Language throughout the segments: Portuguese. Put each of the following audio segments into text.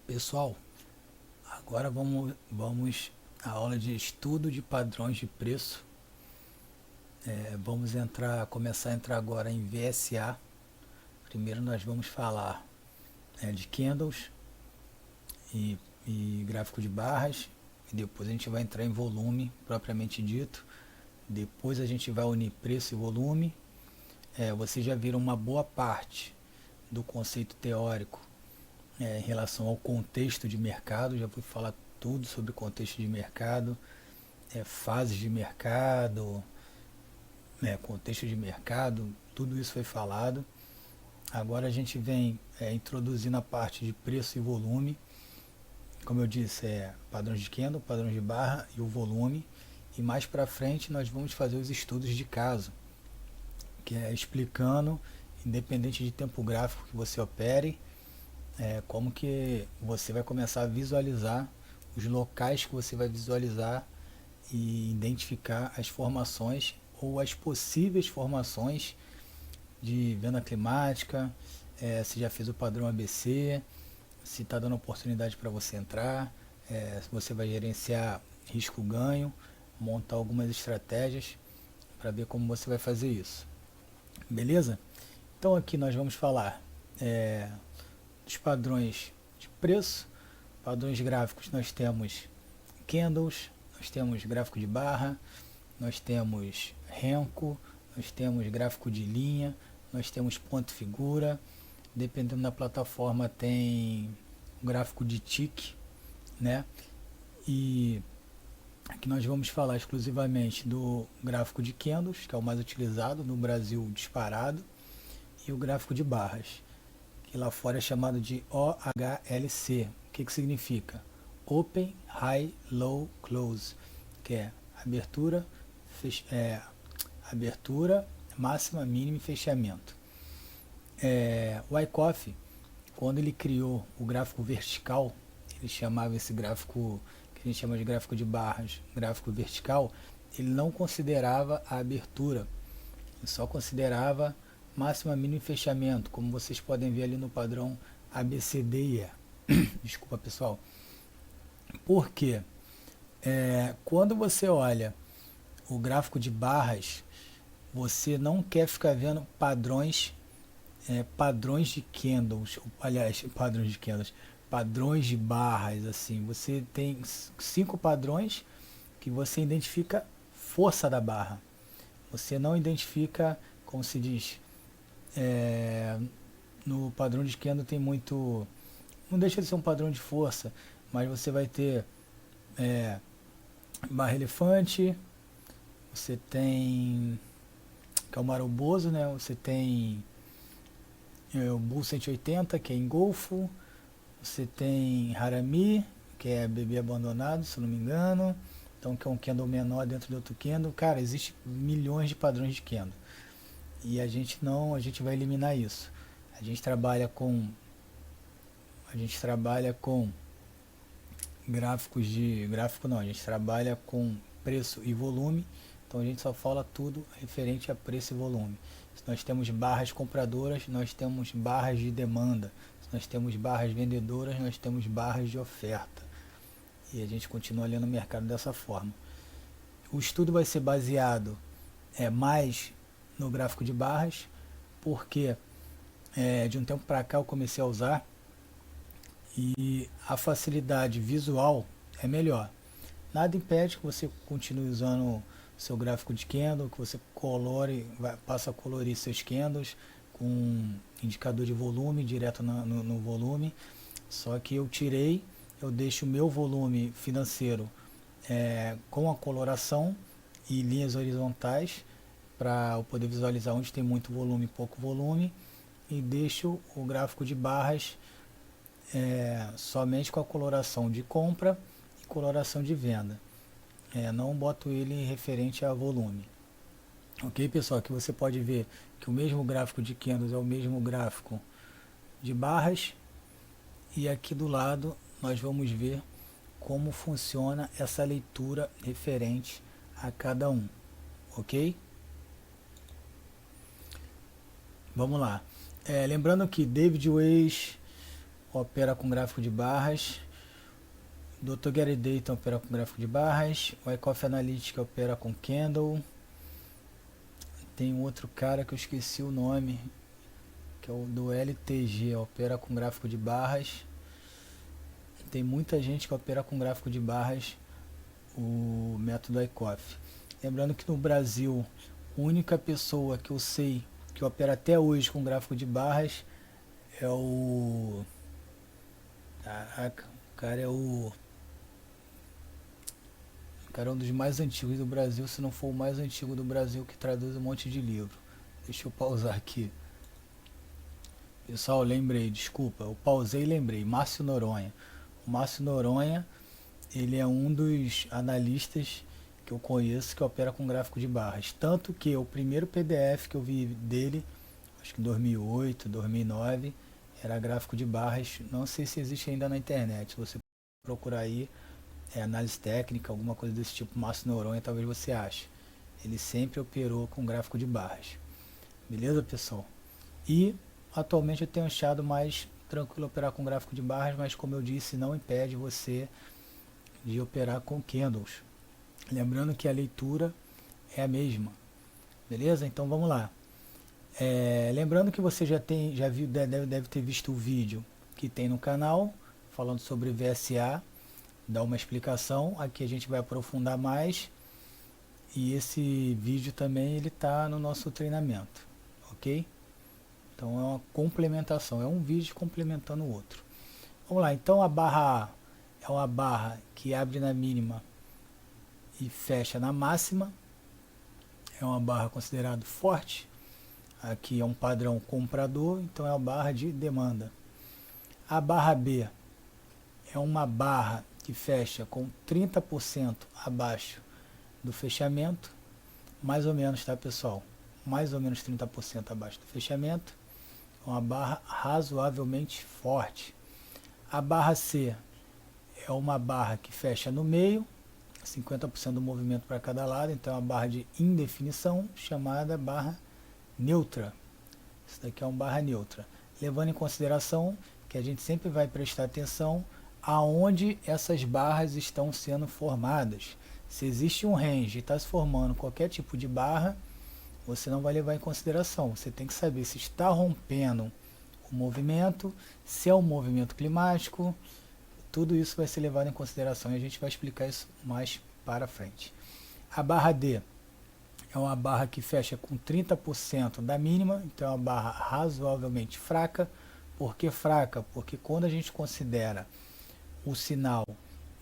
Pessoal, agora vamos à aula de estudo de padrões de preço. Vamos começar a entrar agora em VSA. Primeiro nós vamos falar de candles e gráfico de barras, e depois a gente vai entrar em volume propriamente dito. Depois a gente vai unir preço e volume. Vocês já viram uma boa parte do conceito teórico em relação ao contexto de mercado. Já fui falar tudo sobre contexto de mercado, fases de mercado, contexto de mercado, tudo isso foi falado. Agora a gente vem introduzindo a parte de preço e volume. Como eu disse, padrões de candle, padrões de barra e o volume. E mais para frente nós vamos fazer os estudos de caso, que é explicando, independente de tempo gráfico que você opere, como que você vai começar a visualizar os locais que você vai visualizar e identificar as formações ou as possíveis formações de venda climática, se já fez o padrão ABC, se está dando oportunidade para você entrar, se você vai gerenciar risco-ganho, montar algumas estratégias para ver como você vai fazer isso. Beleza? Então aqui nós vamos falar dos padrões de preço, padrões gráficos. Nós temos candles, nós temos gráfico de barra, nós temos Renko, nós temos gráfico de linha, nós temos ponto figura, dependendo da plataforma tem gráfico de tick, né? E aqui nós vamos falar exclusivamente do gráfico de candles, que é o mais utilizado no Brasil disparado, e o gráfico de barras, que lá fora é chamado de OHLC. O que significa? Open, High, Low, Close, que é abertura, abertura, máxima, mínima e fechamento. O Wyckoff, quando ele criou o gráfico vertical, ele chamava esse gráfico, que a gente chama de gráfico de barras, gráfico vertical, ele não considerava a abertura, ele só considerava máxima, mínima e fechamento, como vocês podem ver ali no padrão ABCD. Desculpa, pessoal. Por quê? Quando você olha o gráfico de barras, você não quer ficar vendo padrões de candles, aliás, padrões de barras, assim. Você tem 5 padrões que você identifica força da barra. Você não identifica, como se diz, no padrão de candle tem muito, não deixa de ser um padrão de força, mas você vai ter barra elefante, você tem que é o maroboso, né? Você tem o Bull 180, que é engolfo, você tem Harami, que é bebê abandonado, se não me engano, então que é um candle menor dentro de outro candle. Cara, existe milhões de padrões de candle e a gente vai eliminar isso. A gente trabalha com a gente trabalha com preço e volume, então a gente só fala tudo referente a preço e volume. Se nós temos barras compradoras, nós temos barras de demanda. Se nós temos barras vendedoras, nós temos barras de oferta. E a gente continua olhando o mercado dessa forma. O estudo vai ser baseado mais no gráfico de barras, porque de um tempo para cá eu comecei a usar e a facilidade visual é melhor. Nada impede que você continue usando seu gráfico de candle, que você passa a colorir seus candles com indicador de volume direto no volume. Só que eu deixo o meu volume financeiro com a coloração e linhas horizontais para eu poder visualizar onde tem muito volume e pouco volume, e deixo o gráfico de barras somente com a coloração de compra e coloração de venda. Não boto ele referente a volume. Ok, pessoal? Aqui você pode ver que o mesmo gráfico de candles é o mesmo gráfico de barras, e aqui do lado nós vamos ver como funciona essa leitura referente a cada um. Ok? Vamos lá. Lembrando que David Weiss, opera com gráfico de barras. Dr. Gary Dayton opera com gráfico de barras. O Wyckoff Analytics opera com candle. Tem um outro cara que eu esqueci o nome, que é o do LTG, opera com gráfico de barras. Tem muita gente que opera com gráfico de barras, o método Wyckoff. Lembrando que no Brasil, a única pessoa que eu sei que opera até hoje com gráfico de barras é o... Caraca, o cara é o... O cara é um dos mais antigos do Brasil, se não for o mais antigo do Brasil, que traduz um monte de livro. Deixa eu pausar aqui. Pessoal, lembrei, desculpa, eu pausei e lembrei. Márcio Noronha. O Márcio Noronha, ele é um dos analistas que eu conheço que opera com gráfico de barras. Tanto que o primeiro PDF que eu vi dele, acho que em 2008, 2009, era gráfico de barras. Não sei se existe ainda na internet. Se você procurar aí, análise técnica, alguma coisa desse tipo, Márcio Noronha, talvez você ache. Ele sempre operou com gráfico de barras. Beleza, pessoal? E atualmente eu tenho achado mais tranquilo operar com gráfico de barras, mas como eu disse, não impede você de operar com candles. Lembrando que a leitura é a mesma. Beleza? Então vamos lá. Lembrando que você já viu, deve ter visto o vídeo que tem no canal falando sobre VSA, dá uma explicação. Aqui a gente vai aprofundar mais, e esse vídeo também ele está no nosso treinamento, ok? Então é uma complementação, é um vídeo complementando o outro. Vamos lá, então a barra A é uma barra que abre na mínima e fecha na máxima. É uma barra considerada forte. Aqui é um padrão comprador, então é uma barra de demanda. A barra B é uma barra que fecha com 30% abaixo do fechamento, mais ou menos, tá, pessoal? Mais ou menos 30% abaixo do fechamento. Uma barra razoavelmente forte. A barra C é uma barra que fecha no meio, 50% do movimento para cada lado, então é uma barra de indefinição, chamada barra neutra. Isso daqui é uma barra neutra. Levando em consideração que a gente sempre vai prestar atenção aonde essas barras estão sendo formadas. Se existe um range e está se formando qualquer tipo de barra, você não vai levar em consideração. Você tem que saber se está rompendo o movimento, se é um movimento climático. Tudo isso vai ser levado em consideração e a gente vai explicar isso mais para frente. A barra D é uma barra que fecha com 30% da mínima, então é uma barra razoavelmente fraca. Por que fraca? Porque quando a gente considera o sinal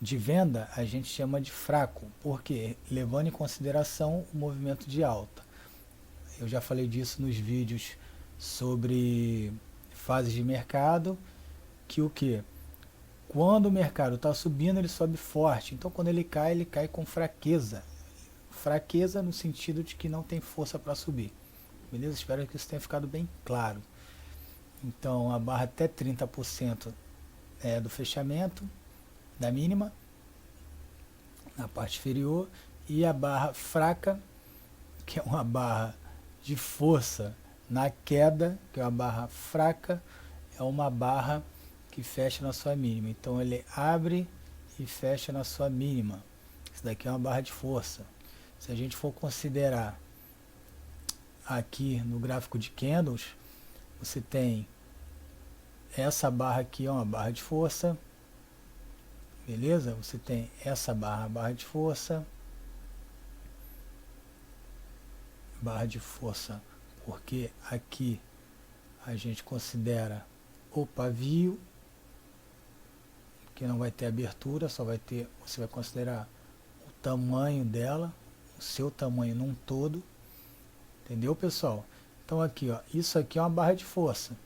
de venda, a gente chama de fraco, porque levando em consideração o movimento de alta. Eu já falei disso nos vídeos sobre fases de mercado, que o que? Quando o mercado está subindo, ele sobe forte. Então, quando ele cai com fraqueza. Fraqueza no sentido de que não tem força para subir. Beleza? Espero que isso tenha ficado bem claro. Então, a barra até 30% é do fechamento, da mínima, na parte inferior. E a barra fraca, que é uma barra de força na queda, que é uma barra fraca, é uma barra que fecha na sua mínima. Então ele abre e fecha na sua mínima. Isso daqui é uma barra de força. Se a gente for considerar aqui no gráfico de candles, você tem essa barra aqui, é uma barra de força. Beleza? Você tem essa barra de força. Barra de força, porque aqui a gente considera o pavio, que não vai ter abertura, só vai ter, você vai considerar o tamanho dela, o seu tamanho num todo, entendeu, pessoal? Então aqui, ó, isso aqui é uma barra de força,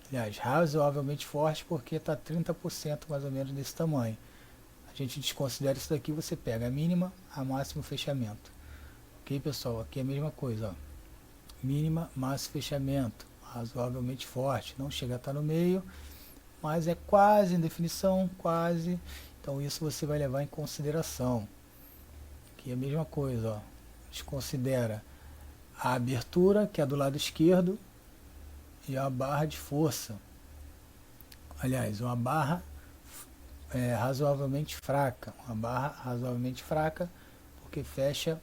aliás, razoavelmente forte, porque está 30% mais ou menos desse tamanho. A gente desconsidera isso daqui, você pega a mínima, a máxima, o fechamento. Ok, pessoal? Aqui é a mesma coisa, ó. Mínima, máximo, fechamento, razoavelmente forte, não chega a estar no meio, mas é quase em definição, quase. Então isso você vai levar em consideração. Aqui é a mesma coisa, ó. Desconsidera a abertura, que é do lado esquerdo, e a barra de força. aliás, uma barra razoavelmente fraca, uma barra razoavelmente fraca, porque fecha,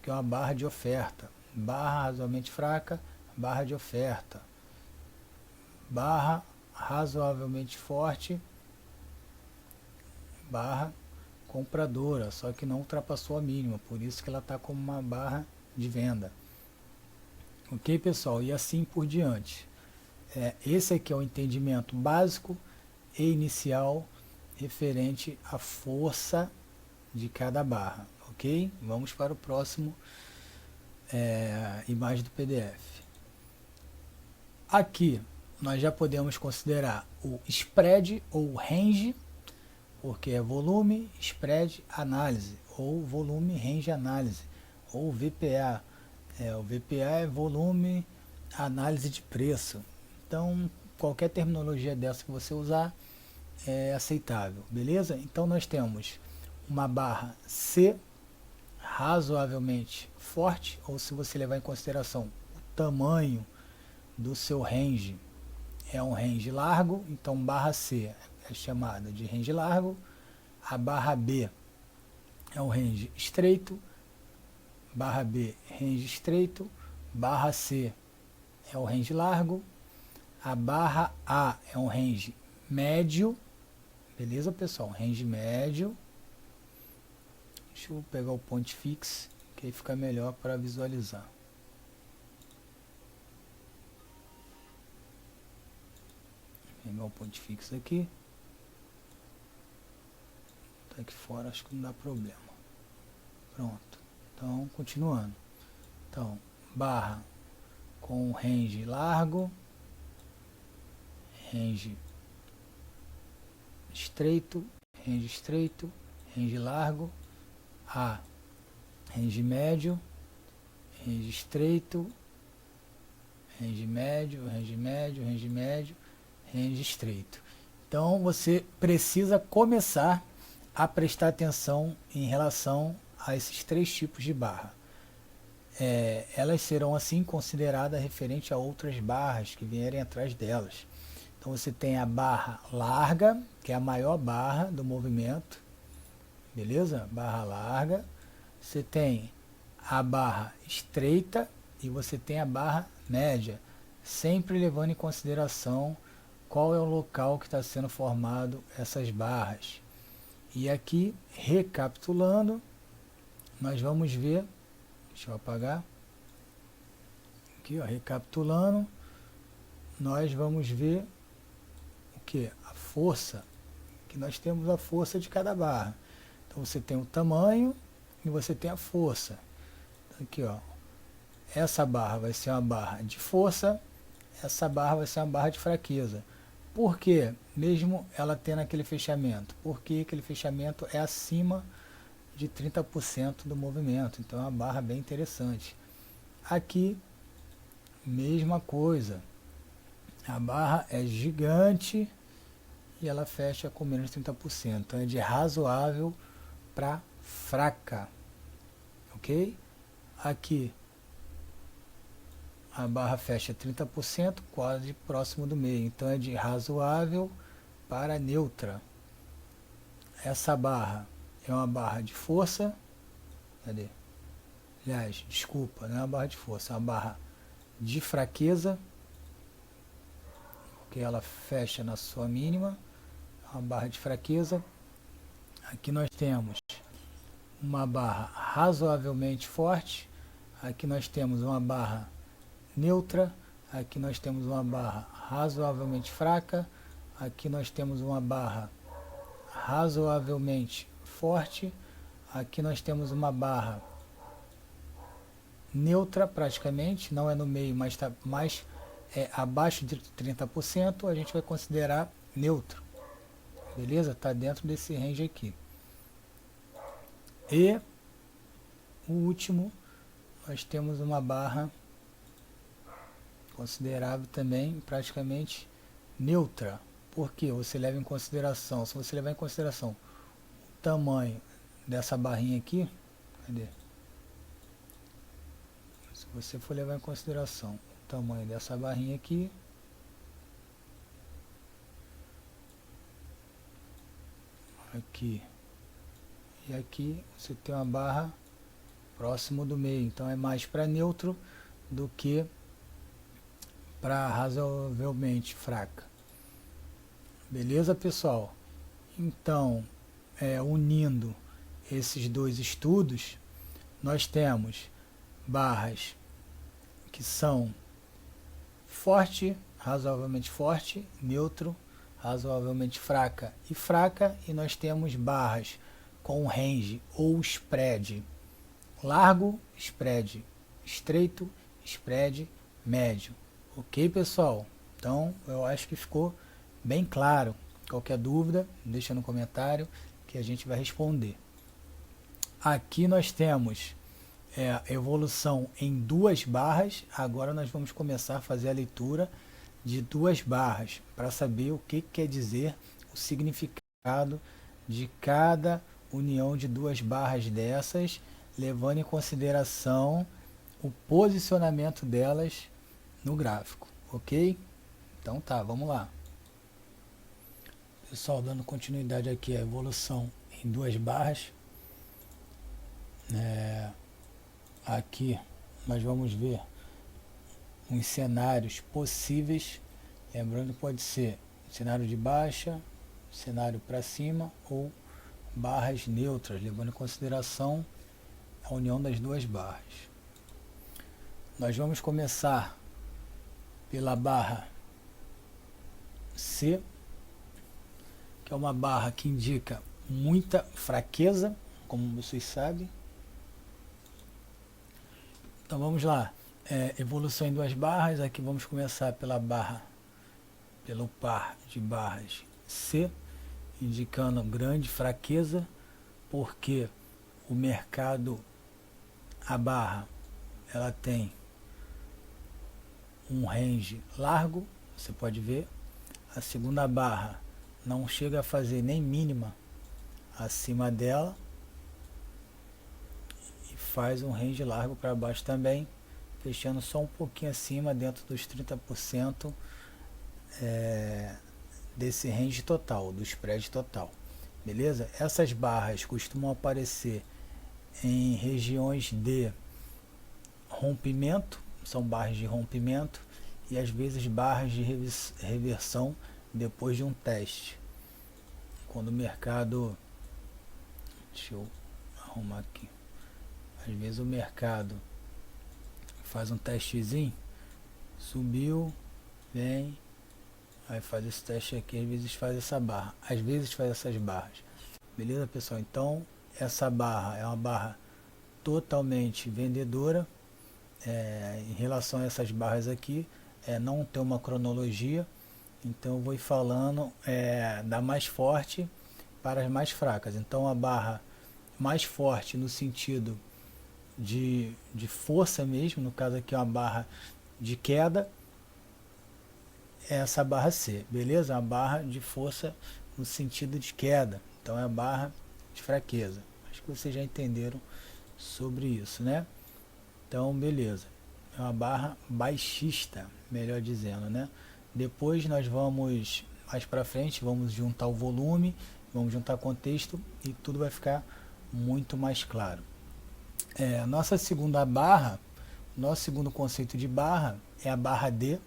que é uma barra de oferta, barra razoavelmente fraca, barra de oferta, barra razoavelmente forte, barra compradora, só que não ultrapassou a mínima, por isso que ela está como uma barra de venda. Ok, pessoal? E assim por diante. Esse aqui é o entendimento básico e inicial referente à força de cada barra, ok? Vamos para o próximo imagem do PDF. Aqui nós já podemos considerar o spread ou range, porque é volume, spread, análise, ou volume, range, análise, ou VPA. O VPA é volume, análise de preço. Então, qualquer terminologia dessa que você usar é aceitável, beleza? Então, nós temos uma barra C razoavelmente forte, ou se você levar em consideração o tamanho do seu range, é um range largo, então barra C é chamada de range largo, a barra B é um range estreito, barra B range estreito, barra C é o range largo, a barra A é um range médio, beleza pessoal? Range médio. Deixa eu pegar o point fix, que aí fica melhor para visualizar. Vou pegar o point fix aqui. Tá aqui fora, acho que não dá problema. Pronto. Então, continuando. Então, barra com range largo, range estreito, range largo, A, range médio, range estreito, range médio, range estreito. Então você precisa começar a prestar atenção em relação a esses três tipos de barra. Elas serão assim consideradas referente a outras barras que vierem atrás delas. Então você tem a barra larga, que é a maior barra do movimento, beleza? Barra larga. Você tem a barra estreita e você tem a barra média, sempre levando em consideração qual é o local que está sendo formado essas barras. E aqui, recapitulando, nós vamos ver, deixa eu apagar, aqui ó, recapitulando, nós vamos ver o que? A força, que nós temos a força de cada barra. Então você tem o tamanho e você tem a força. Então, aqui ó, essa barra vai ser uma barra de força, essa barra vai ser uma barra de fraqueza. Por quê? Mesmo ela tendo aquele fechamento, porque aquele fechamento é acima de 30% do movimento, então é uma barra bem interessante. Aqui, mesma coisa, a barra é gigante e ela fecha com menos de 30%, então é de razoável para fraca, ok? Aqui a barra fecha 30%, quase próximo do meio, então é de razoável para neutra. Essa barra é uma barra de força, cadê? Aliás, desculpa, não é uma barra de força, é uma barra de fraqueza, porque ela fecha na sua mínima, é uma barra de fraqueza. Aqui nós temos uma barra razoavelmente forte, aqui nós temos uma barra neutra, aqui nós temos uma barra razoavelmente fraca, aqui nós temos uma barra razoavelmente forte, aqui nós temos uma barra neutra praticamente, não é no meio, mas está mais abaixo de 30%, a gente vai considerar neutro, beleza? Está dentro desse range aqui. E o último, nós temos uma barra considerável também, praticamente neutra. Porque você leva em consideração, se você levar em consideração o tamanho dessa barrinha aqui, cadê? Se você for levar em consideração o tamanho dessa barrinha aqui, aqui e aqui, você tem uma barra próximo do meio, então é mais para neutro do que para razoavelmente fraca. Beleza, pessoal? Então, unindo esses dois estudos, nós temos barras que são forte, razoavelmente forte, neutro, razoavelmente fraca, e nós temos barras com range ou spread largo, spread estreito, spread médio. Ok, pessoal? Então, eu acho que ficou bem claro. Qualquer dúvida, deixa no comentário que a gente vai responder. Aqui nós temos evolução em duas barras. Agora nós vamos começar a fazer a leitura de duas barras para saber o que quer dizer o significado de cada união de duas barras dessas, levando em consideração o posicionamento delas no gráfico, ok? Então tá, vamos lá. Pessoal, dando continuidade aqui à evolução em duas barras. Aqui nós vamos ver uns cenários possíveis, lembrando que pode ser cenário de baixa, cenário para cima ou barras neutras, levando em consideração a união das duas barras. Nós vamos começar pela barra C, que é uma barra que indica muita fraqueza, como vocês sabem. Então vamos lá, evolução em duas barras. Aqui vamos começar pela barra, pelo par de barras C, indicando grande fraqueza, porque o mercado, a barra, ela tem um range largo, você pode ver. A segunda barra não chega a fazer nem mínima acima dela, faz um range largo para baixo também, fechando só um pouquinho acima, dentro dos 30% desse range total, do spread total. Beleza? Essas barras costumam aparecer em regiões de rompimento, são barras de rompimento, e às vezes barras de reversão depois de um teste. Quando o mercado, deixa eu arrumar aqui, às vezes o mercado faz um testezinho, subiu, vem, aí faz esse teste aqui, às vezes faz essa barra, às vezes faz essas barras. Beleza, pessoal? Então, essa barra é uma barra totalmente vendedora. Em relação a essas barras aqui, não tem uma cronologia, então eu vou ir falando da mais forte para as mais fracas. Então, a barra mais forte no sentido de força mesmo, no caso aqui é uma barra de queda, é essa barra C, beleza? Uma barra de força no sentido de queda, então é a barra de fraqueza. Acho que vocês já entenderam sobre isso, né? Então, beleza. É uma barra baixista, melhor dizendo, né? Depois nós vamos, mais para frente, vamos juntar o volume, vamos juntar contexto e tudo vai ficar muito mais claro. Nossa segunda barra, nosso segundo conceito de barra é a barra D,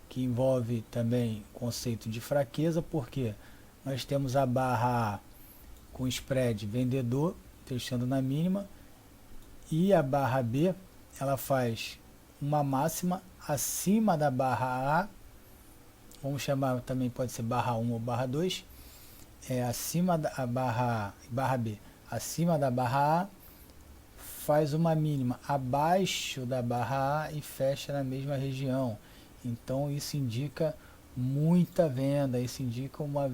que envolve também conceito de fraqueza, porque nós temos a barra A com spread vendedor, fechando na mínima, e a barra B, ela faz uma máxima acima da barra A, vamos chamar também, pode ser barra 1 ou barra 2, acima da barra B, acima da barra A, faz uma mínima abaixo da barra A e fecha na mesma região. Então isso indica muita venda, isso indica uma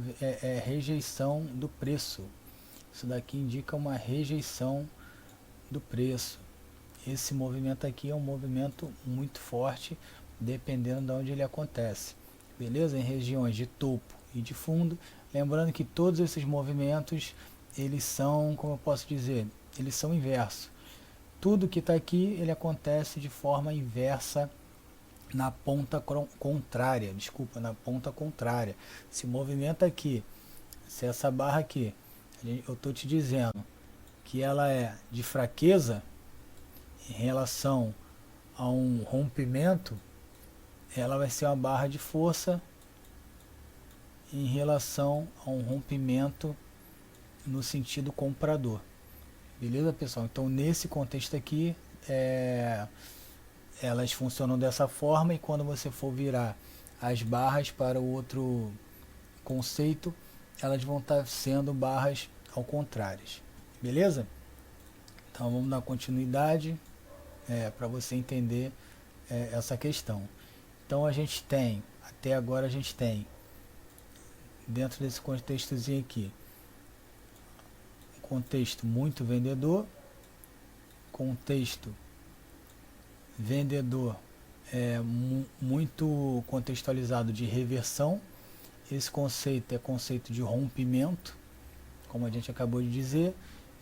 rejeição do preço. Isso daqui indica uma rejeição do preço. Esse movimento aqui é um movimento muito forte, dependendo de onde ele acontece. Beleza? Em regiões de topo e de fundo. Lembrando que todos esses movimentos, eles são, como eu posso dizer, eles são inversos. Tudo que está aqui, ele acontece de forma inversa na ponta contrária, desculpa, na ponta contrária. Se movimenta aqui, se essa barra aqui, eu estou te dizendo que ela é de fraqueza em relação a um rompimento, ela vai ser uma barra de força em relação a um rompimento no sentido comprador. Beleza, pessoal? Então, nesse contexto aqui, elas funcionam dessa forma, e quando você for virar as barras para o outro conceito, elas vão estar sendo barras ao contrário. Beleza? Então, vamos dar continuidade para você entender essa questão. Então, a gente tem, até agora a gente tem, dentro desse contextozinho aqui, contexto muito vendedor, contexto vendedor muito contextualizado de reversão. Esse conceito é conceito de rompimento, como a gente acabou de dizer,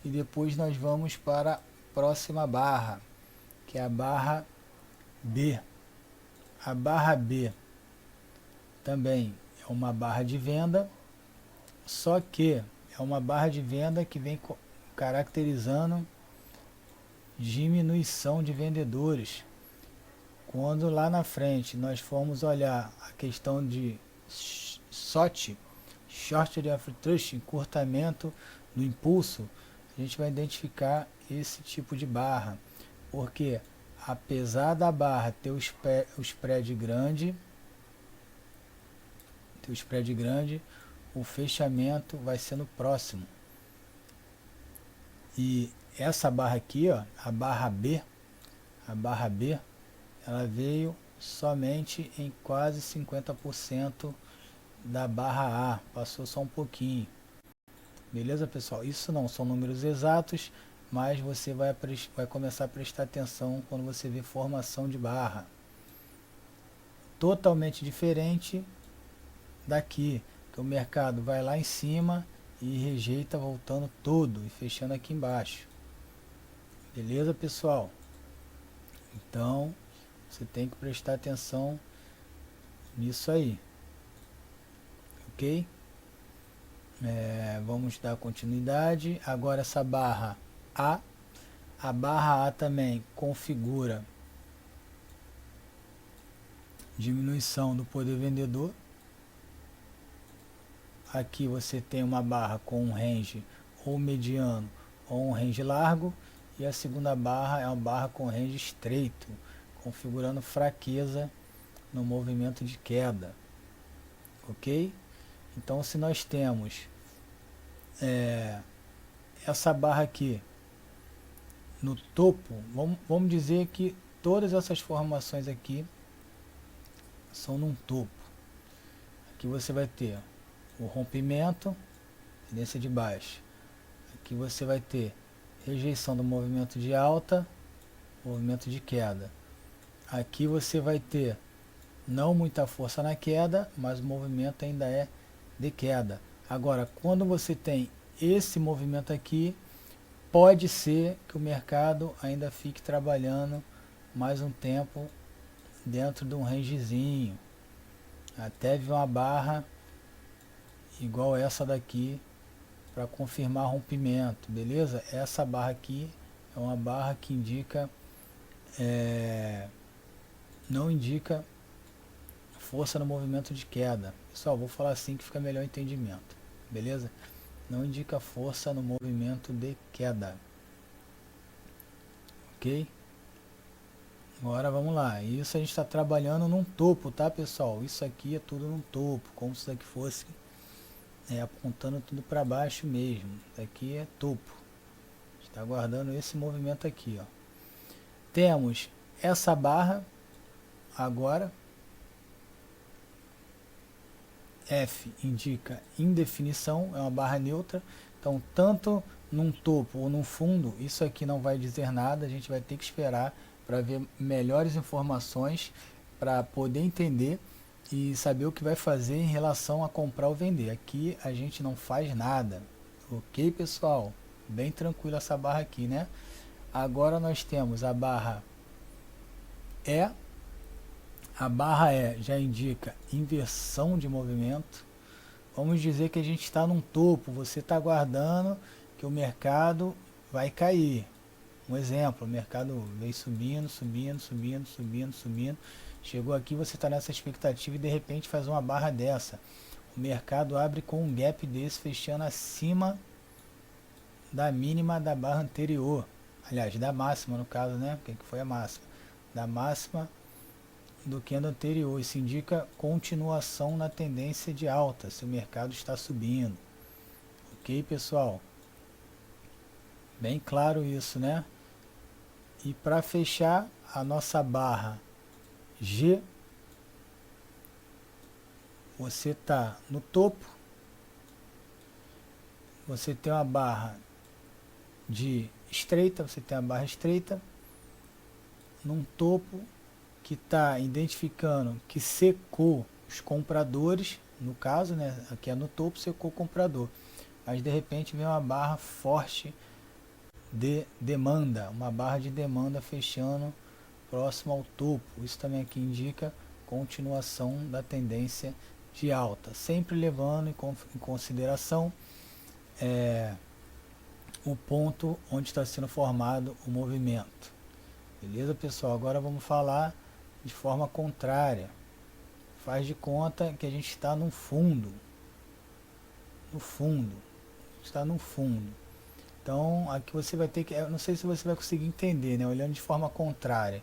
e depois nós vamos para a próxima barra, que é a barra B. A barra B também é uma barra de venda, só que é uma barra de venda que vem caracterizando diminuição de vendedores. Quando lá na frente nós formos olhar a questão de SOT, Short of Trust, encurtamento do impulso, a gente vai identificar esse tipo de barra, porque apesar da barra ter o spread grande, o fechamento vai ser no próximo. E essa barra aqui, ó, a barra B, ela veio somente em quase 50% da barra A, passou só um pouquinho. Beleza, pessoal? Isso não são números exatos, mas você vai começar a prestar atenção quando você vê formação de barra. Totalmente diferente daqui, que o mercado vai lá em cima e rejeita voltando todo e fechando aqui embaixo. Beleza, pessoal? Então, você tem que prestar atenção nisso aí. Ok? Vamos dar continuidade. Agora essa barra A. A barra A também configura diminuição do poder vendedor. Aqui você tem uma barra com um range ou mediano ou um range largo, e a segunda barra é uma barra com range estreito, configurando fraqueza no movimento de queda. Ok? Então, se nós temos essa barra aqui no topo, vamos dizer que todas essas formações aqui são num topo. Aqui você vai ter o rompimento, tendência de baixa. Aqui você vai ter rejeição do movimento de alta, movimento de queda. Aqui você vai ter não muita força na queda, mas o movimento ainda é de queda. Agora, quando você tem esse movimento aqui, pode ser que o mercado ainda fique trabalhando mais um tempo dentro de um rangezinho, até vir uma barra igual essa daqui para confirmar rompimento, beleza? Essa barra aqui é uma barra que indica não indica força no movimento de queda. Pessoal, vou falar assim que fica melhor entendimento, beleza? Não indica força no movimento de queda. Ok? Agora vamos lá. Isso a gente está trabalhando num topo, tá, pessoal? Isso aqui é tudo num topo, como se isso aqui fosse apontando tudo para baixo mesmo. Isso aqui é topo. Está aguardando esse movimento aqui, ó. Temos essa barra agora. F indica indefinição, é uma barra neutra. Então, tanto num topo ou num fundo, isso aqui não vai dizer nada. A gente vai ter que esperar para ver melhores informações para poder entender e saber o que vai fazer em relação a comprar ou vender. Aqui a gente não faz nada. Ok, pessoal? Bem tranquilo essa barra aqui, né? Agora nós temos a barra E. A barra E já indica inversão de movimento. vamos dizer que a gente está num topo, você está aguardando que o mercado vai cair. Um exemplo, o mercado veio subindo, subindo, subindo, subindo, subindo. Chegou aqui, você está nessa expectativa e de repente faz uma barra dessa. O mercado abre com um gap desse, fechando acima da mínima da barra anterior. Aliás, da máxima no caso, né? O que foi a máxima? Da máxima do candle anterior. Isso indica continuação na tendência de alta, se o mercado está subindo. Ok, pessoal? Bem claro isso, né? E para fechar a nossa barra G, você está no topo, você tem uma barra de estreita, você tem a barra estreita, num topo que está identificando que secou os compradores, no caso, né, aqui é no topo, secou o comprador, mas de repente vem uma barra forte de demanda, uma barra de demanda fechando próximo ao topo. Isso também aqui indica continuação da tendência de alta, sempre levando em consideração o ponto onde está sendo formado o movimento. Beleza, pessoal? Agora vamos falar de forma contrária. Faz de conta que a gente está no fundo. No fundo. Está no fundo. Então, aqui você vai ter que... Eu não sei se você vai conseguir entender, né? Olhando de forma contrária.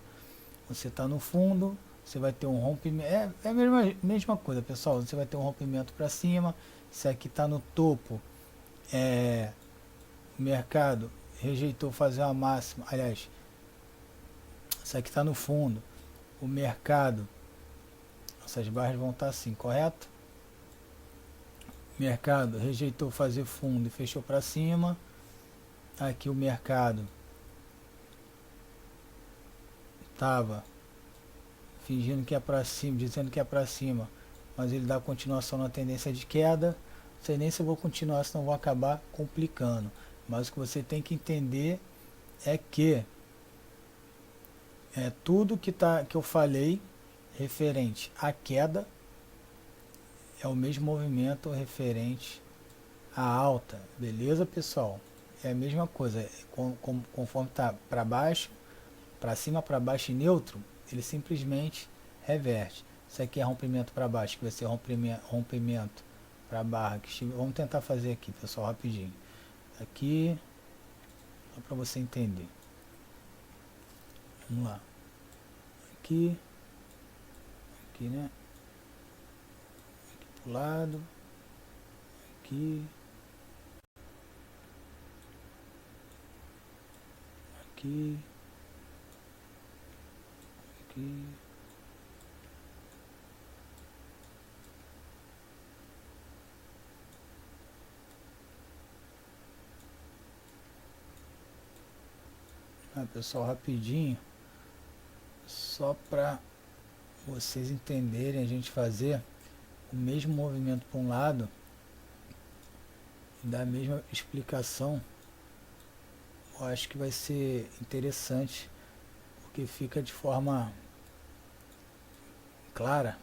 Você está no fundo, você vai ter um rompimento. É a mesma coisa, pessoal. Você vai ter um rompimento para cima. Se aqui está no topo, o mercado rejeitou fazer uma máxima. Aliás, se aqui está no fundo, o mercado, essas barras vão estar assim, correto? O mercado rejeitou fazer fundo e fechou para cima. Aqui o mercado estava fingindo que é para cima, dizendo que é para cima, mas ele dá continuação na tendência de queda. Não sei nem se eu vou continuar, senão vou acabar complicando. Mas o que você tem que entender é que tudo que eu falei referente à queda é o mesmo movimento referente à alta. Beleza, pessoal? É a mesma coisa. Conforme está para baixo, para cima, para baixo e neutro, ele simplesmente reverte. Isso aqui é rompimento para baixo, que vai ser rompimento para barra. Vamos tentar fazer aqui, pessoal, rapidinho. Aqui, só para você entender. Vamos lá. Aqui, né? Aqui pro lado, aqui, aqui, aqui. Pessoal, rapidinho, só para vocês entenderem, a gente fazer o mesmo movimento para um lado e dar a mesma explicação. Eu acho que vai ser interessante, porque fica de forma clara.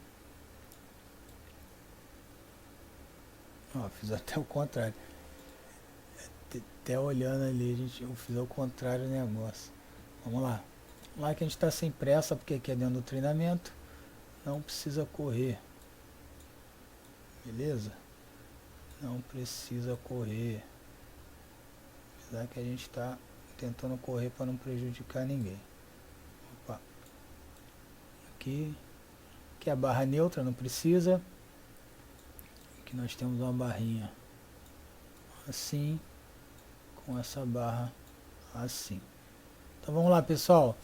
Ó, fiz até o contrário. Até olhando ali, eu fiz ao contrário o negócio. Vamos lá. Lá que a gente está sem pressa, porque aqui é dentro do treinamento. Não precisa correr. Beleza? Não precisa correr. Apesar que a gente está tentando correr para não prejudicar ninguém. Opa. Aqui é a barra neutra, não precisa. Aqui nós temos uma barrinha assim, com essa barra assim. Então vamos lá, pessoal.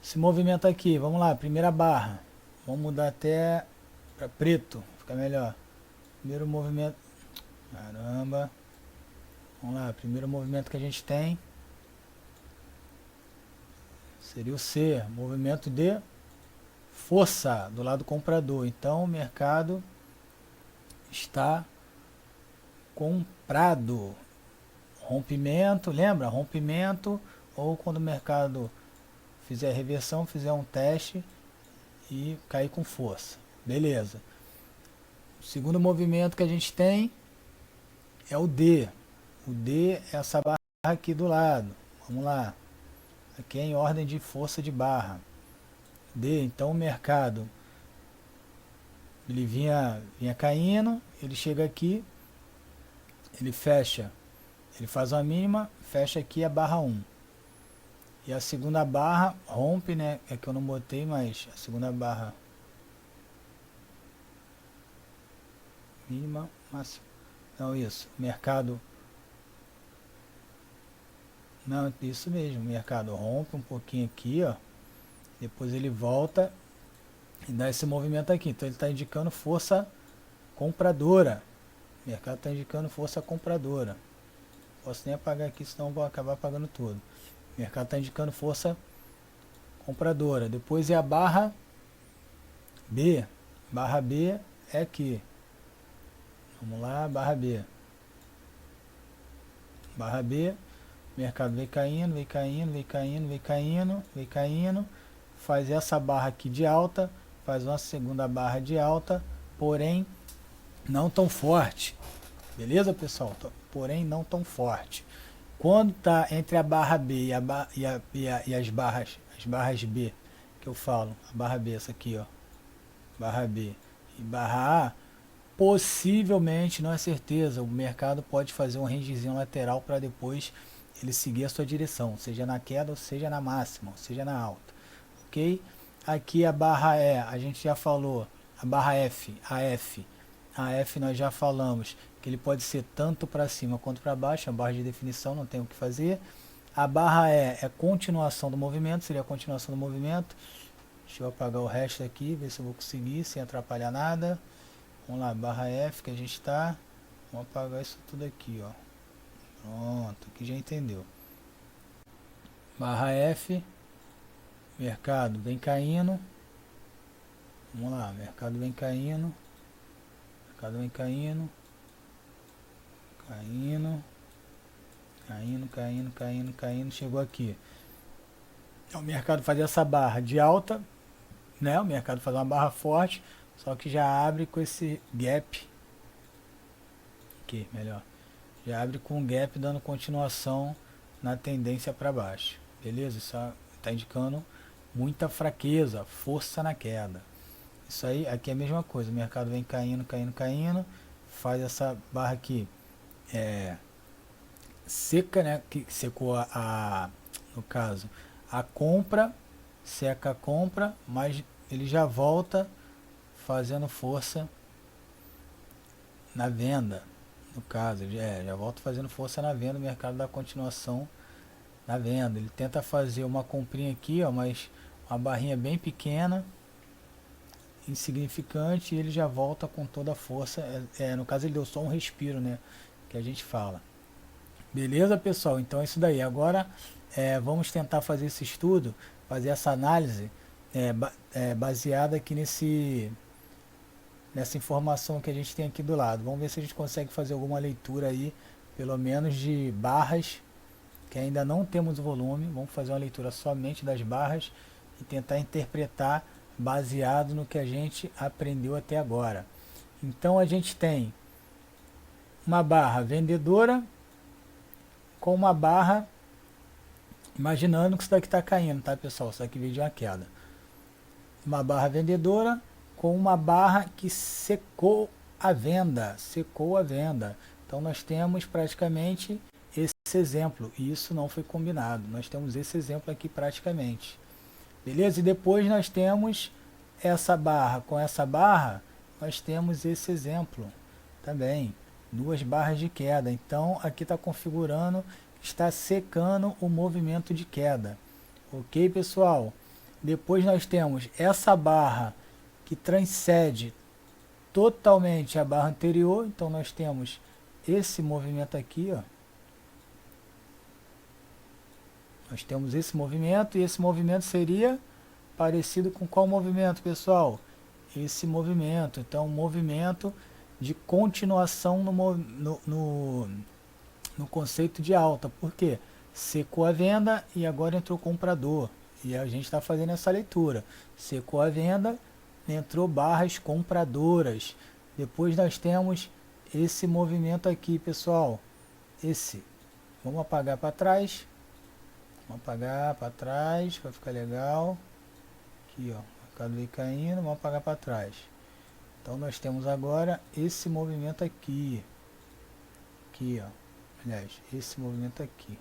Esse movimento aqui, vamos lá, primeira barra. Vamos mudar até para preto, fica melhor. Primeiro movimento. Caramba. Vamos lá, primeiro movimento que a gente tem seria o C, movimento de força do lado comprador. Então o mercado está comprado. Rompimento, lembra? Rompimento, ou quando o mercado fizer reversão, fizer um teste e cair com força. Beleza. O segundo movimento que a gente tem é o D. O D é essa barra aqui do lado. Vamos lá. Aqui é em ordem de força de barra. D, então o mercado ele vinha caindo, ele chega aqui, ele fecha, ele faz uma mínima, fecha aqui a barra 1. E a segunda barra rompe, né? É que eu não botei, mas a segunda barra mínima, máxima. Não, isso. Mercado. Não, isso mesmo. O mercado rompe um pouquinho aqui, ó. Depois ele volta e dá esse movimento aqui. Então ele está indicando força compradora. O mercado está indicando força compradora. Posso nem apagar aqui, senão eu vou acabar apagando tudo. O mercado está indicando força compradora. Depois é a barra B. Barra B é aqui. Vamos lá, barra B. Barra B. O mercado vem caindo, vem caindo, vem caindo, vem caindo, vem caindo. Faz essa barra aqui de alta. Faz uma segunda barra de alta. Porém, não tão forte. Beleza, pessoal? Porém, não tão forte. Quando está entre a barra B e as barras B, que eu falo, a barra B, essa aqui, ó, barra B e barra A, possivelmente, não é certeza, o mercado pode fazer um rangezinho lateral para depois ele seguir a sua direção, seja na queda, ou seja na máxima, ou seja na alta, ok? Aqui a barra E, a gente já falou, a barra F, a F nós já falamos que ele pode ser tanto para cima quanto para baixo, a barra de definição, não tem o que fazer. A barra E é continuação do movimento, seria a continuação do movimento. Deixa eu apagar o resto aqui, ver se eu vou conseguir, sem atrapalhar nada. Vamos lá, barra F que a gente está. Vamos apagar isso tudo aqui, ó. Pronto, aqui já entendeu. Barra F, mercado vem caindo. Vamos lá, mercado vem caindo. Mercado vem caindo. Caindo, chegou aqui. O mercado faz essa barra de alta, né? O mercado faz uma barra forte, só que já abre com esse gap. Aqui, melhor. Já abre com um gap dando continuação na tendência para baixo. Beleza? Isso está indicando muita fraqueza, força na queda. Isso aí, aqui é a mesma coisa. O mercado vem caindo, faz essa barra aqui. Seca, né? Que secou no caso, a compra, seca a compra, mas ele já volta fazendo força na venda, no caso, já volta fazendo força na venda, o mercado dá continuação na venda. Ele tenta fazer uma comprinha aqui, ó, mas uma barrinha bem pequena, insignificante, e ele já volta com toda a força. No caso ele deu só um respiro, né? Que a gente fala. Beleza, pessoal? Então é isso daí. Agora vamos tentar fazer esse estudo, fazer essa análise baseada aqui nessa informação que a gente tem aqui do lado. Vamos ver se a gente consegue fazer alguma leitura aí, pelo menos de barras, que ainda não temos o volume. Vamos fazer uma leitura somente das barras e tentar interpretar baseado no que a gente aprendeu até agora. Então a gente tem uma barra vendedora com uma barra, imaginando que isso daqui está caindo, tá, pessoal? Isso aqui veio de uma queda. Uma barra vendedora com uma barra que secou a venda. Então nós temos praticamente esse exemplo, e isso não foi combinado. Nós temos esse exemplo aqui praticamente. Beleza? E depois nós temos essa barra. Com essa barra, nós temos esse exemplo também. Duas barras de queda. Então aqui está configurando, está secando o movimento de queda. Ok, pessoal? Depois nós temos essa barra que transcende totalmente a barra anterior. Então nós temos esse movimento aqui, ó. Nós temos esse movimento, e esse movimento seria parecido com qual movimento, pessoal? Esse movimento. Então, um movimento de continuação no conceito de alta. Por quê? Secou a venda e agora entrou o comprador. E a gente está fazendo essa leitura. Secou a venda, entrou barras compradoras. Depois nós temos esse movimento aqui, pessoal. Esse. Vamos apagar para trás. Vamos apagar para trás, vai ficar legal. Aqui, ó. O mercado veio caindo, vamos apagar para trás. Então nós temos agora esse movimento aqui. Aqui, ó. Aliás, esse movimento aqui.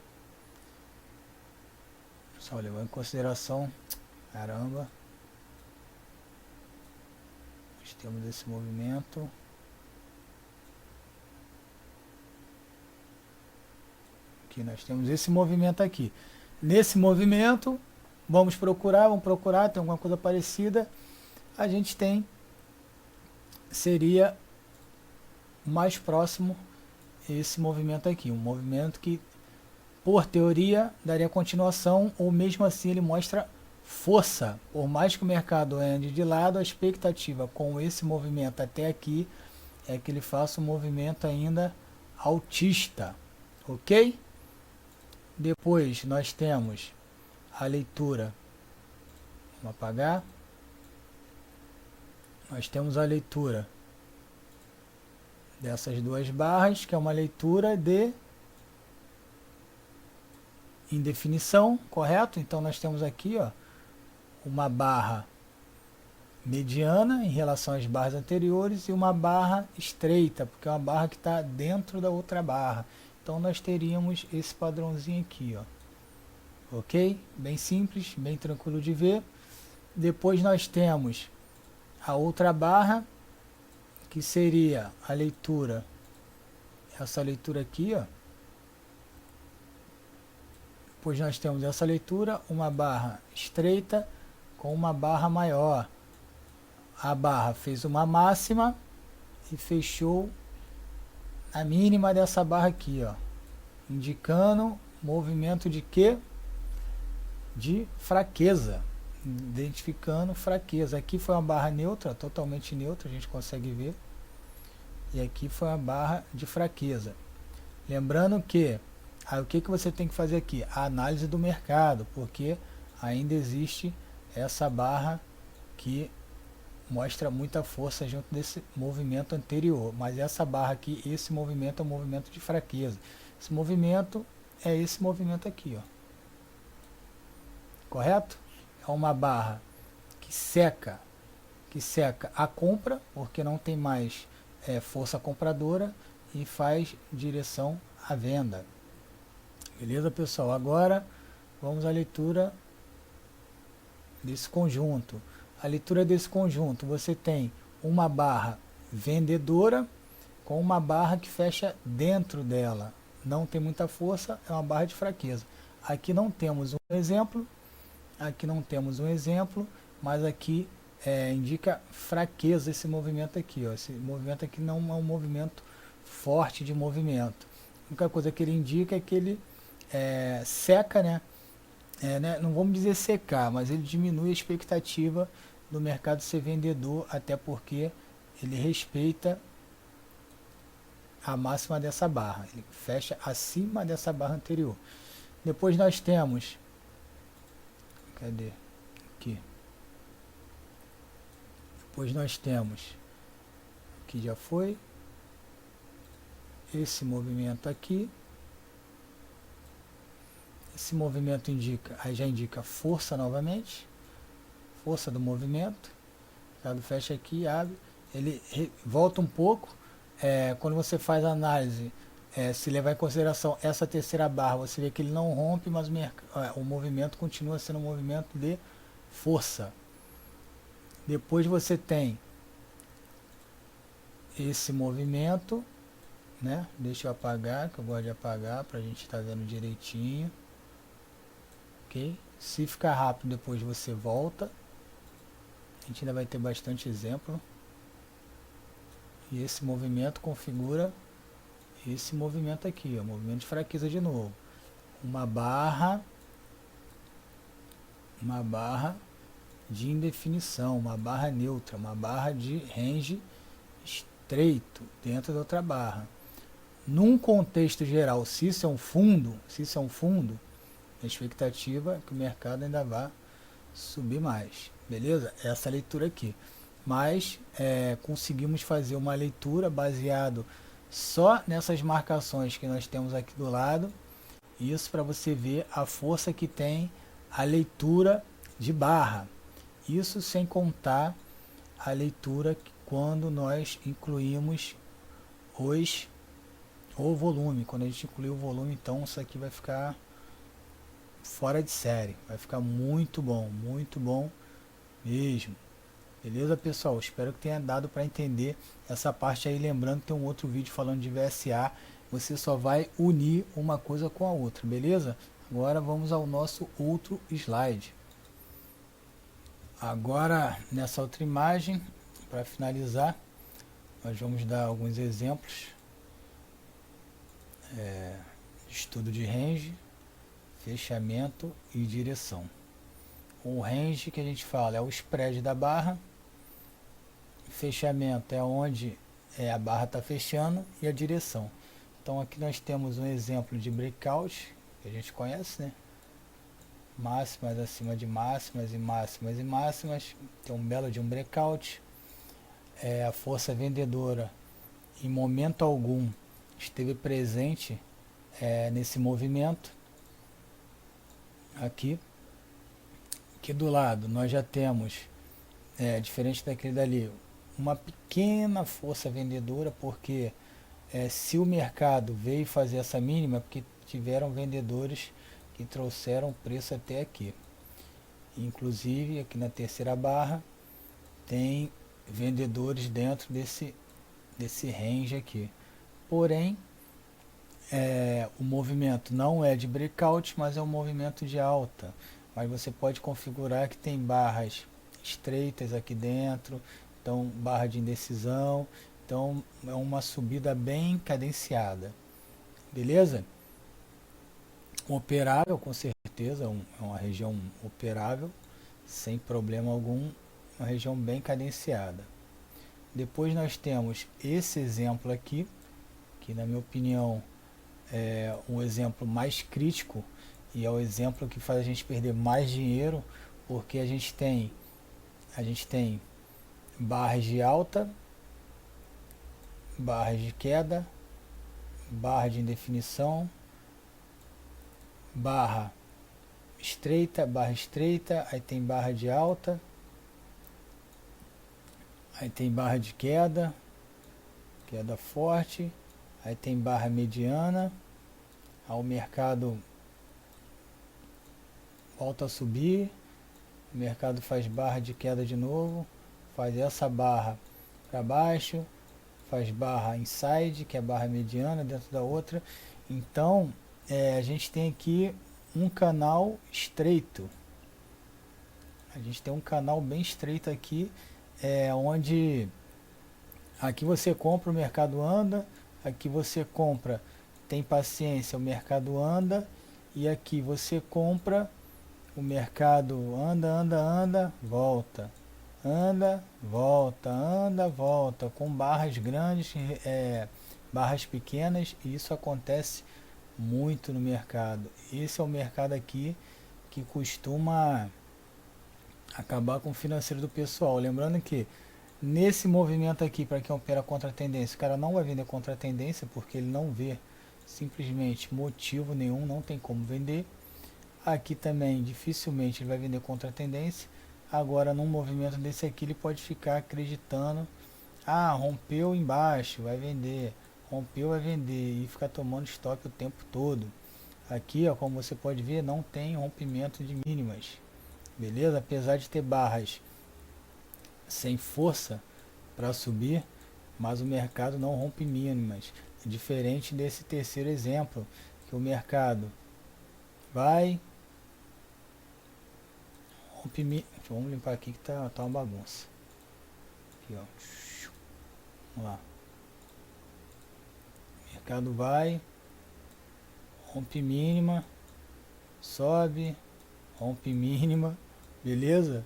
Só levando em consideração. Caramba. Nós temos esse movimento. Aqui nós temos esse movimento aqui. Nesse movimento, vamos procurar, tem alguma coisa parecida. A gente tem, seria mais próximo esse movimento aqui. Um movimento que, por teoria, daria continuação, ou mesmo assim ele mostra força. Por mais que o mercado ande de lado, a expectativa com esse movimento até aqui é que ele faça um movimento ainda altista. Ok? Depois nós temos a leitura. Vamos apagar. Nós temos a leitura dessas duas barras, que é uma leitura de indefinição, correto? Então nós temos aqui, ó, uma barra mediana em relação às barras anteriores e uma barra estreita, porque é uma barra que está dentro da outra barra. Então nós teríamos esse padrãozinho aqui, ó. Ok? Bem simples, bem tranquilo de ver. Depois nós temos a outra barra, que seria a leitura, essa leitura aqui, ó. Depois nós temos essa leitura, uma barra estreita com uma barra maior. A barra fez uma máxima e fechou a mínima dessa barra aqui, ó, indicando movimento de quê? De fraqueza, identificando fraqueza. Aqui foi uma barra neutra, totalmente neutra, a gente consegue ver, e aqui foi uma barra de fraqueza. Lembrando que o que você tem que fazer aqui? A análise do mercado, porque ainda existe essa barra que mostra muita força junto desse movimento anterior, mas essa barra aqui, esse movimento é um movimento de fraqueza. Esse movimento é esse movimento aqui, ó. Correto? É uma barra que seca a compra, porque não tem mais força compradora, e faz direção à venda. Beleza, pessoal? Agora vamos à leitura desse conjunto. A leitura desse conjunto, você tem uma barra vendedora com uma barra que fecha dentro dela. Não tem muita força, é uma barra de fraqueza. Aqui não temos um exemplo, mas aqui indica fraqueza esse movimento aqui, ó. Esse movimento aqui não é um movimento forte de movimento. A única coisa que ele indica é que ele seca, né? Não vamos dizer secar, mas ele diminui a expectativa do mercado ser vendedor, até porque ele respeita a máxima dessa barra, ele fecha acima dessa barra anterior. Depois nós temos, cadê? Aqui. Depois nós temos, aqui já foi, esse movimento aqui. Esse movimento já indica força novamente, força do movimento. O mercado fecha aqui, abre, ele volta um pouco. Quando você faz a análise, se levar em consideração essa terceira barra, você vê que ele não rompe, mas o movimento continua sendo um movimento de força. Depois você tem esse movimento, né? Deixa eu apagar, que eu gosto de apagar para a gente estar vendo direitinho. Ok? Se ficar rápido, depois você volta. A gente ainda vai ter bastante exemplo. E esse movimento configura esse movimento aqui, ó, movimento de fraqueza de novo. Uma barra de indefinição, uma barra neutra, uma barra de range estreito dentro da outra barra. Num contexto geral, se isso é um fundo, a expectativa é que o mercado ainda vá subir mais, beleza? Essa leitura aqui. mas conseguimos fazer uma leitura baseado só nessas marcações que nós temos aqui do lado. Isso para você ver a força que tem a leitura de barra. Isso sem contar a leitura quando nós incluímos o volume. Quando a gente incluir o volume, então isso aqui vai ficar fora de série. Vai ficar muito bom mesmo. Beleza, pessoal? Espero que tenha dado para entender essa parte aí. Lembrando que tem um outro vídeo falando de VSA. Você só vai unir uma coisa com a outra, beleza? Agora vamos ao nosso outro slide. Agora, nessa outra imagem, para finalizar, nós vamos dar alguns exemplos. Estudo de range, fechamento e direção. O range que a gente fala é o spread da barra. Fechamento é onde a barra está fechando, e a direção. Então aqui nós temos um exemplo de breakout, que a gente conhece, né? Máximas acima de máximas e máximas e máximas. Tem um belo de um breakout. A força vendedora em momento algum esteve presente nesse movimento. Aqui do lado nós já temos, diferente daquele dali, uma pequena força vendedora, porque se o mercado veio fazer essa mínima, porque tiveram vendedores que trouxeram o preço até aqui. Inclusive aqui na terceira barra tem vendedores dentro desse range aqui. Porém, o movimento não é de breakout, mas é um movimento de alta. Mas você pode configurar que tem barras estreitas aqui dentro, então barra de indecisão. Então é uma subida bem cadenciada, beleza? Operável, com certeza, é uma região operável, sem problema algum, uma região bem cadenciada. Depois nós temos esse exemplo aqui, que na minha opinião é um exemplo mais crítico, e é o exemplo que faz a gente perder mais dinheiro, porque a gente tem barras de alta, barras de queda, barra de indefinição, barra estreita, aí tem barra de alta, aí tem barra de queda forte, aí tem barra mediana, aí o mercado volta a subir, o mercado faz barra de queda de novo, faz essa barra para baixo, faz barra inside, que é a barra mediana dentro da outra. Então a gente tem aqui um canal estreito, a gente tem um canal bem estreito aqui, onde aqui você compra, o mercado anda, aqui você compra, tem paciência, o mercado anda, e aqui você compra, o mercado anda, volta, anda, volta, com barras grandes, barras pequenas, e isso acontece muito no mercado. Esse é o mercado aqui que costuma acabar com o financeiro do pessoal. Lembrando que nesse movimento aqui, para quem opera contra a tendência, o cara não vai vender contra a tendência, porque ele não vê simplesmente motivo nenhum, não tem como vender. Aqui também dificilmente ele vai vender contra a tendência. Agora num movimento desse aqui ele pode ficar acreditando, rompeu embaixo, vai vender, rompeu, vai vender, e ficar tomando stop o tempo todo. Aqui, ó, como você pode ver, não tem rompimento de mínimas, beleza? Apesar de ter barras sem força para subir, mas o mercado não rompe mínimas, diferente desse terceiro exemplo, que o mercado vai, rompe mínimas. Vamos limpar aqui que tá uma bagunça. Aqui, ó. Vamos lá. O mercado vai, rompe mínima, sobe, rompe mínima, beleza?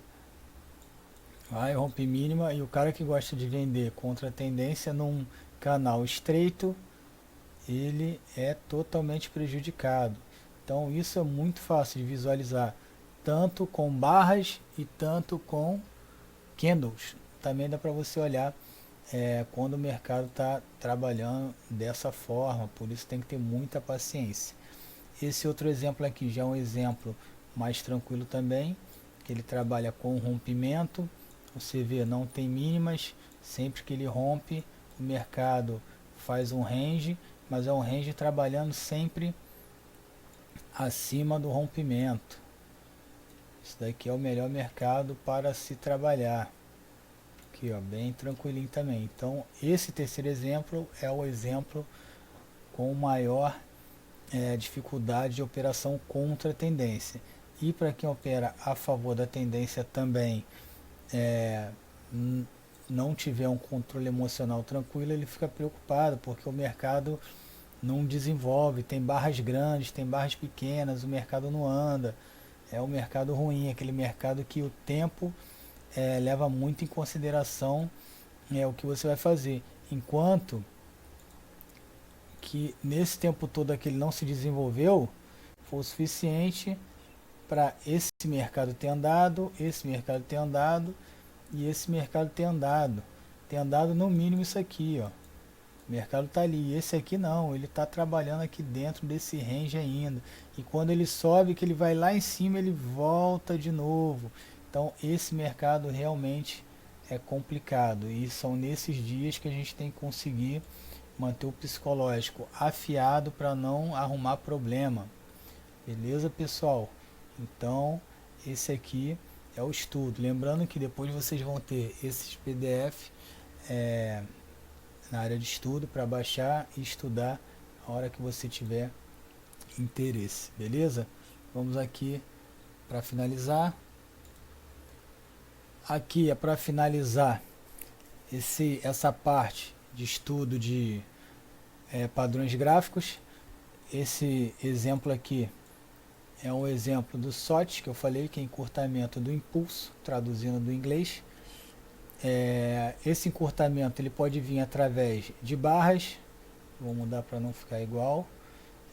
Vai, rompe mínima, e o cara que gosta de vender contra a tendência num canal estreito, ele é totalmente prejudicado. Então isso é muito fácil de visualizar, tanto com barras e tanto com candles. também dá para você olhar quando o mercado está trabalhando dessa forma, por isso tem que ter muita paciência. Esse outro exemplo aqui já é um exemplo mais tranquilo também, que ele trabalha com rompimento. Você vê, não tem mínimas, sempre que ele rompe, o mercado faz um range, mas é um range trabalhando sempre acima do rompimento. Isso daqui é o melhor mercado para se trabalhar. Aqui, ó, bem tranquilinho também. Então, esse terceiro exemplo é o exemplo com maior dificuldade de operação contra a tendência. E para quem opera a favor da tendência também, é, não tiver um controle emocional tranquilo, ele fica preocupado, porque o mercado não desenvolve, tem barras grandes, tem barras pequenas, o mercado não anda. É um mercado ruim, aquele mercado que o tempo leva muito em consideração o que você vai fazer. Enquanto que nesse tempo todo aquele não se desenvolveu, foi o suficiente para esse mercado ter andado, esse mercado ter andado e esse mercado ter andado. Ter andado no mínimo isso aqui, ó. O mercado está ali. Esse aqui não, ele está trabalhando aqui dentro desse range ainda. E quando ele sobe, que ele vai lá em cima, ele volta de novo. Então esse mercado realmente é complicado. E são nesses dias que a gente tem que conseguir manter o psicológico afiado para não arrumar problema. Beleza, pessoal? Então esse aqui é o estudo. Lembrando que depois vocês vão ter esses PDF na área de estudo para baixar e estudar a hora que você tiver interesse, beleza? Vamos aqui para finalizar. Aqui é para finalizar essa parte de estudo de padrões gráficos. Esse exemplo aqui é um exemplo do SWOT que eu falei, que é encurtamento do impulso, traduzindo do inglês. Esse encurtamento ele pode vir através de barras, vou mudar para não ficar igual.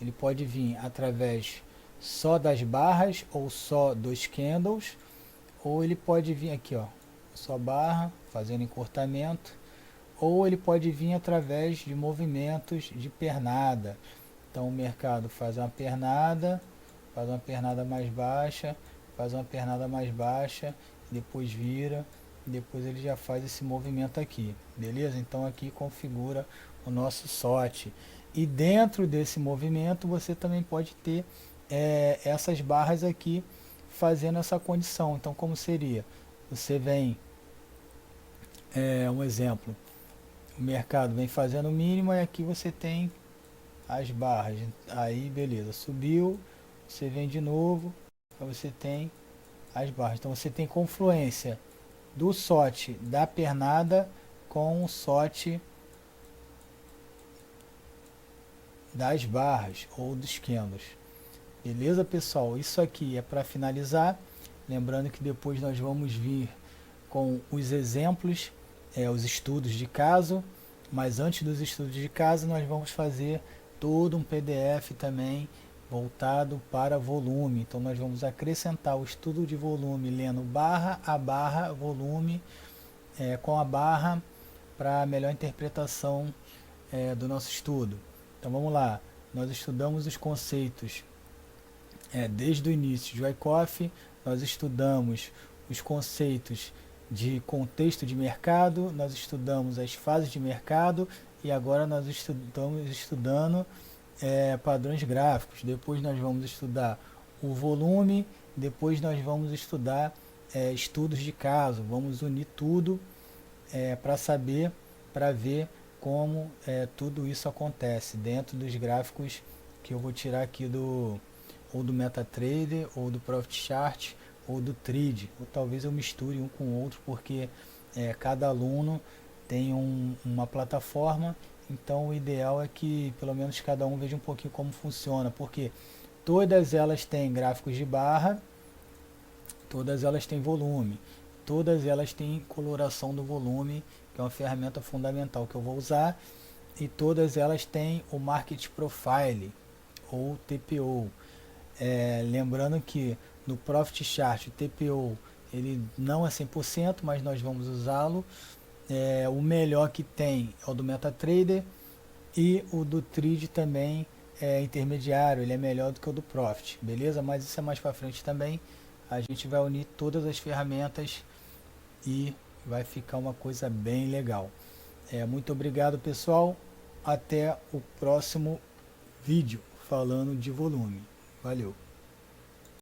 Ele pode vir através só das barras ou só dos candles, ou ele pode vir aqui, ó, só barra fazendo encurtamento, ou ele pode vir através de movimentos de pernada. Então o mercado faz uma pernada mais baixa, faz uma pernada mais baixa, depois vira, depois ele já faz esse movimento aqui, beleza? Então aqui configura o nosso SWOT. E dentro desse movimento você também pode ter essas barras aqui fazendo essa condição. Então como seria? Você vem, um exemplo, o mercado vem fazendo o mínimo e aqui você tem as barras. Aí beleza, subiu, você vem de novo, aí você tem as barras. Então você tem confluência do SWOT da pernada com o SWOT das barras ou dos candles. Beleza, pessoal? Isso aqui é para finalizar. Lembrando que depois nós vamos vir com os exemplos, os estudos de caso. Mas antes dos estudos de caso, nós vamos fazer todo um PDF também voltado para volume. Então nós vamos acrescentar o estudo de volume lendo barra a barra, volume com a barra para melhor interpretação do nosso estudo. Então vamos lá, nós estudamos os conceitos desde o início de Wyckoff, nós estudamos os conceitos de contexto de mercado, nós estudamos as fases de mercado e agora nós estamos estudando padrões gráficos. Depois nós vamos estudar o volume, depois nós vamos estudar estudos de caso, vamos unir tudo para saber, para ver como tudo isso acontece dentro dos gráficos que eu vou tirar aqui ou do MetaTrader, ou do Profit Chart, ou do Trade, ou talvez eu misture um com o outro, porque cada aluno tem uma plataforma, então o ideal é que pelo menos cada um veja um pouquinho como funciona, porque todas elas têm gráficos de barra, todas elas têm volume, todas elas têm coloração do volume, que é uma ferramenta fundamental que eu vou usar, e todas elas têm o Market Profile, ou TPO. Lembrando que no Profit Chart o TPO Ele não é 100%, mas nós vamos usá-lo. O melhor que tem é o do MetaTrader, e o do Trade também é intermediário, ele é melhor do que o do Profit, beleza? Mas isso é mais para frente também. A gente vai unir todas as ferramentas e vai ficar uma coisa bem legal. Muito obrigado, pessoal. Até o próximo vídeo falando de volume. Valeu!